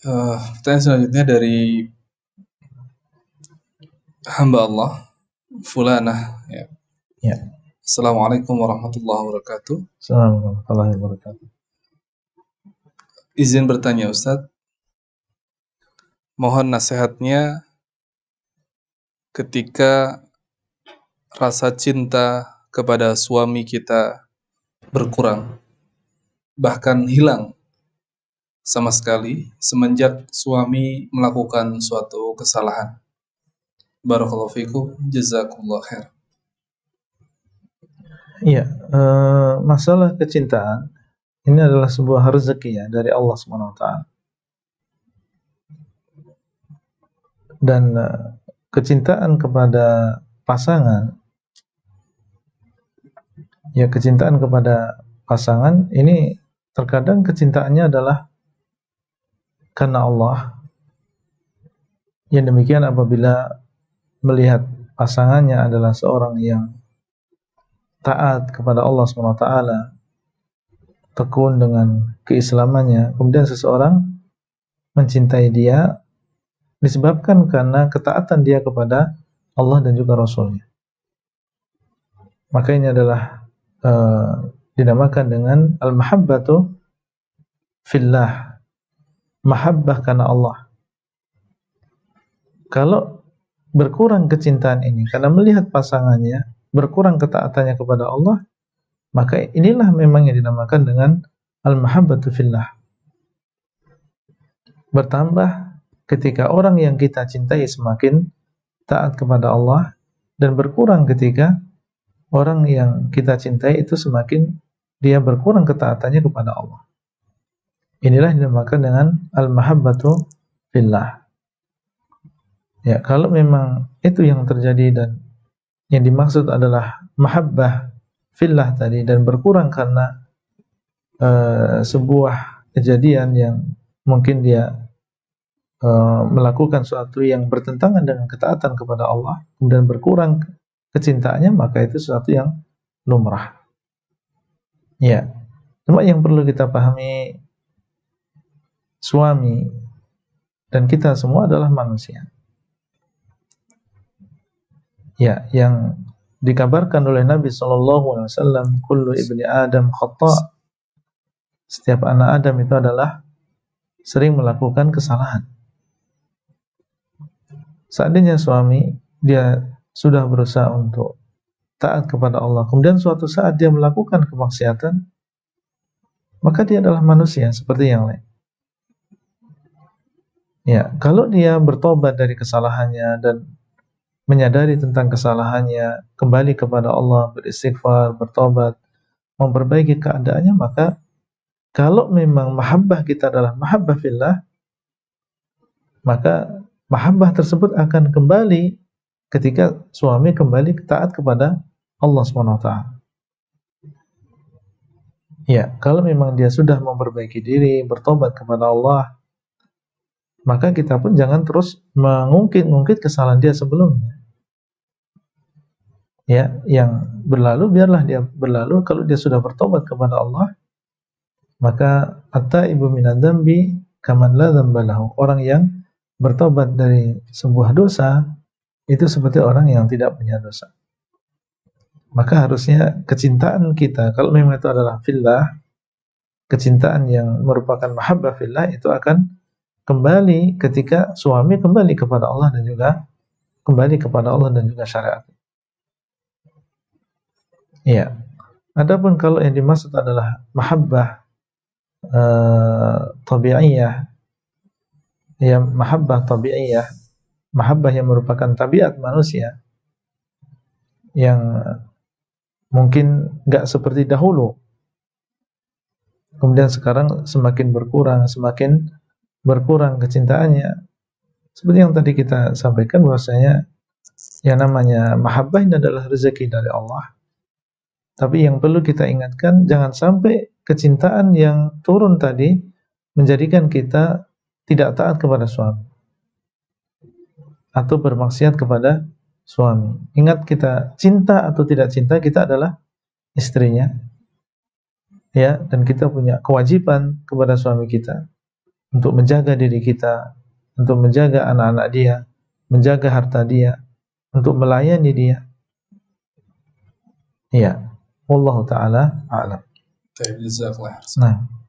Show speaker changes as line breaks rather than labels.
Pertanyaan selanjutnya dari hamba Allah Fulanah ya.
Ya.
Assalamualaikum warahmatullahi wabarakatuh.
Assalamualaikum warahmatullahi wabarakatuh.
Izin bertanya Ustadz, mohon nasihatnya ketika rasa cinta kepada suami kita berkurang, bahkan hilang sama sekali semenjak suami melakukan suatu kesalahan. Barakallahu fikum, jazakumullah khair.
Iya, masalah kecintaan ini adalah sebuah rezeki ya dari Allah SWT. Dan kecintaan kepada pasangan, ya kecintaan kepada pasangan ini terkadang kecintaannya adalah karena Allah. Yang demikian apabila melihat pasangannya adalah seorang yang taat kepada Allah SWT, tekun dengan keislamannya, kemudian seseorang mencintai dia disebabkan karena ketaatan dia kepada Allah dan juga Rasulnya. Maka ini adalah dinamakan dengan al-mahabbatu fillah, mahabbah karena Allah. Kalau berkurang kecintaan ini karena melihat pasangannya, berkurang ketaatannya kepada Allah, maka inilah memang yang dinamakan dengan al-mahabbatu fillah. Bertambah ketika orang yang kita cintai semakin taat kepada Allah, dan berkurang ketika orang yang kita cintai itu semakin dia berkurang ketaatannya kepada Allah. Inilah yang dinamakan dengan al-mahabbatu fillah. Ya, kalau memang itu yang terjadi dan yang dimaksud adalah mahabbah fillah tadi dan berkurang karena sebuah kejadian yang mungkin dia melakukan sesuatu yang bertentangan dengan ketaatan kepada Allah, kemudian berkurang kecintaannya, maka itu sesuatu yang lumrah. Ya, cuma yang perlu kita pahami, suami dan kita semua adalah manusia. Ya, yang dikabarkan oleh Nabi SAW, kullu ibni Adam khata'. Setiap anak Adam itu adalah sering melakukan kesalahan. Seandainya suami dia sudah berusaha untuk taat kepada Allah, kemudian suatu saat dia melakukan kemaksiatan, maka dia adalah manusia seperti yang lain. Ya, kalau dia bertobat dari kesalahannya dan menyadari tentang kesalahannya, kembali kepada Allah, beristighfar, bertobat, memperbaiki keadaannya, maka kalau memang mahabbah kita adalah mahabbah fillah, maka mahabbah tersebut akan kembali ketika suami kembali taat kepada Allah SWT. Ya, kalau memang dia sudah memperbaiki diri, bertobat kepada Allah, maka kita pun jangan terus mengungkit-ungkit kesalahan dia sebelumnya. Ya, yang berlalu biarlah dia berlalu. Kalau dia sudah bertobat kepada Allah, maka at-taibu minadz-dzambi kaman la dzamba lahu. Orang yang bertobat dari sebuah dosa itu seperti orang yang tidak punya dosa. Maka harusnya kecintaan kita, kalau memang itu adalah fillah, kecintaan yang merupakan mahabbah fillah, itu akan kembali ketika suami kembali kepada Allah dan juga kembali kepada Allah dan juga syariat. Ya. Adapun kalau yang dimaksud adalah mahabbah tabi'iyah, ya mahabbah tabi'iyah, mahabbah yang merupakan tabiat manusia yang mungkin enggak seperti dahulu, kemudian sekarang semakin berkurang kecintaannya. Seperti yang tadi kita sampaikan, bahwasanya yang namanya mahabbah ini adalah rezeki dari Allah. Tapi yang perlu kita ingatkan, jangan sampai kecintaan yang turun tadi menjadikan kita tidak taat kepada suami atau bermaksiat kepada suami. Ingat, kita cinta atau tidak cinta, kita adalah istrinya, ya, dan kita punya kewajiban kepada suami kita. untuk menjaga diri kita, untuk menjaga anak-anak dia, menjaga harta dia, untuk melayani dia. Ya, wallahu taala a'lam.
Jazakallah.
Nah.